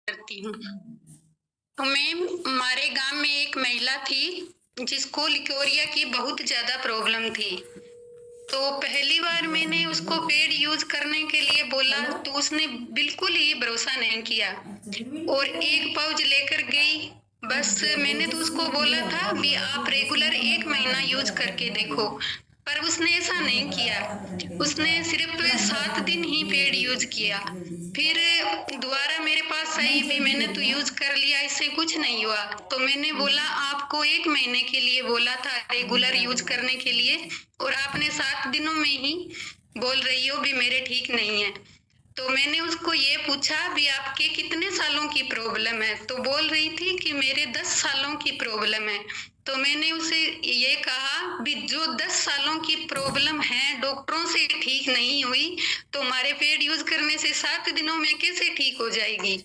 करती हूँ। तो मैम, हमारे गांव में एक महिला थी जिसको लिकोरिया की बहुत ज्यादा प्रॉब्लम थी। तो पहली बार मैंने उसको पेड़ यूज करने के लिए बोला तो उसने बिल्कुल ही भरोसा नहीं किया और एक पाउच लेकर गई। बस मैंने तो उसको बोला था भी आप रेगुलर 1 महीना यूज करके देखो, पर उसने ऐसा नहीं किया। उसने सिर्फ 7 दिन ही पेड़ यूज किया। फिर दोबारा मेरे पास आई भी, मैंने तो यूज कर लिया, इससे कुछ नहीं हुआ। तो मैंने बोला आपको 1 महीने के लिए बोला था रेगुलर यूज करने के लिए, और आपने 7 दिनों में ही बोल रही हो भी मेरे ठीक नहीं है। तो मैंने उसको ये पूछा भी आपके कितने सालों की प्रॉब्लम है, तो बोल रही थी कि मेरे 10 सालों की प्रॉब्लम है। तो मैंने उसे ये कहा भी जो 10 सालों की प्रॉब्लम है डॉक्टरों से ठीक नहीं हुई तो हमारे पेड़ यूज करने से 7 दिनों में कैसे ठीक हो जाएगी।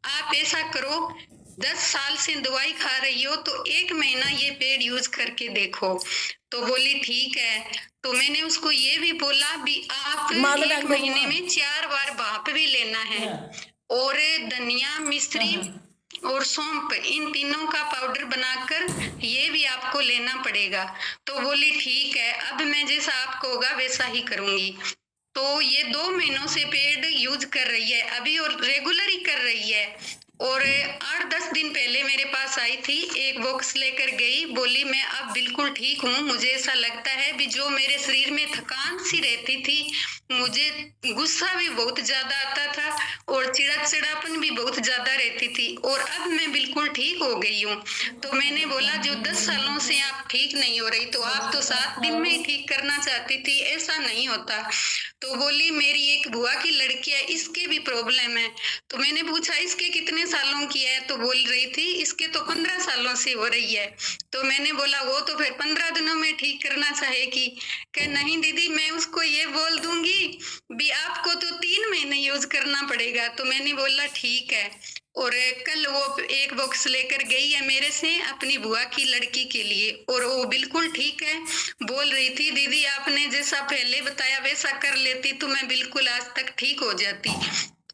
आप ऐसा करो, 10 साल से दवाई खा रही हो तो 1 महीना ये पेड़ यूज करके देखो। तो बोली ठीक है। तो मैंने उसको ये भी बोला भी आप 1 महीने में 4 बार भाप भी लेना है, और धनिया, मिश्री और सौंफ, इन तीनों का पाउडर बनाकर ये भी आपको लेना पड़ेगा। तो बोली ठीक है, अब मैं जैसा आपको होगा वैसा ही करूंगी। तो ये 2 महीनों से पेड़ यूज कर रही है अभी, और रेगुलर ही कर रही है। और 8-10 दिन पहले मेरे पास आई थी, एक बॉक्स लेकर गई, बोली मैं अब बिल्कुल ठीक हूँ। मुझे ऐसा लगता है भी जो मेरे शरीर में थकान सी रहती थी, मुझे गुस्सा भी बहुत ज्यादा आता था और चिड़चिड़ापन भी बहुत ज्यादा रहती थी, और अब मैं बिल्कुल ठीक हो गई हूँ। तो मैंने बोला जो 10 सालों से आप ठीक नहीं हो रही तो आप तो 7 दिन में ही ठीक करना चाहती थी, ऐसा नहीं होता। तो बोली मेरी एक बुआ की लड़की है, इसके भी प्रॉब्लम है। तो मैंने पूछा इसके कितने सालों की है, तो बोल रही थी इसके तो 15 सालों से हो रही है। तो मैंने बोला वो तो फिर 15 दिनों में ठीक करना चाहेगी। कि नहीं दीदी, मैं उसको ये बोल दूंगी भी आपको तो 3 महीने यूज करना पड़ेगा। तो मैंने बोला ठीक है। और कल वो एक बॉक्स लेकर गई है मेरे से अपनी बुआ की लड़की के लिए, और वो बिल्कुल ठीक है। बोल रही थी दीदी आपने जैसा पहले बताया वैसा कर लेती तो मैं बिल्कुल आज तक ठीक हो जाती।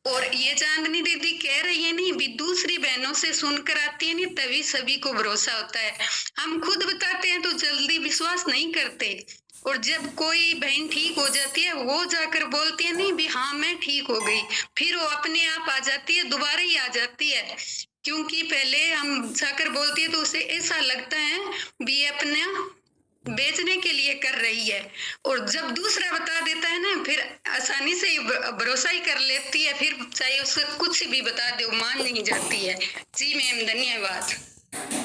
और ये चांदनी दीदी कह रही है नहीं भी, दूसरी बहनों से सुनकर आती है नहीं तभी सभी को भरोसा होता है। हम खुद बताते हैं तो जल्दी विश्वास नहीं करते, और जब कोई बहन ठीक हो जाती है वो जाकर बोलती है नहीं भी हाँ मैं ठीक हो गई, फिर वो अपने आप आ जाती है, दोबारा ही आ जाती है। क्योंकि पहले हम जाकर बोलती है तो उसे ऐसा लगता है भी ये अपना बेचने के लिए कर रही है, और जब दूसरा बता देता है ना फिर आसानी से ही भरोसा ही कर लेती है, फिर चाहे उससे कुछ भी बता दो मान नहीं जाती है। जी मैम, धन्यवाद।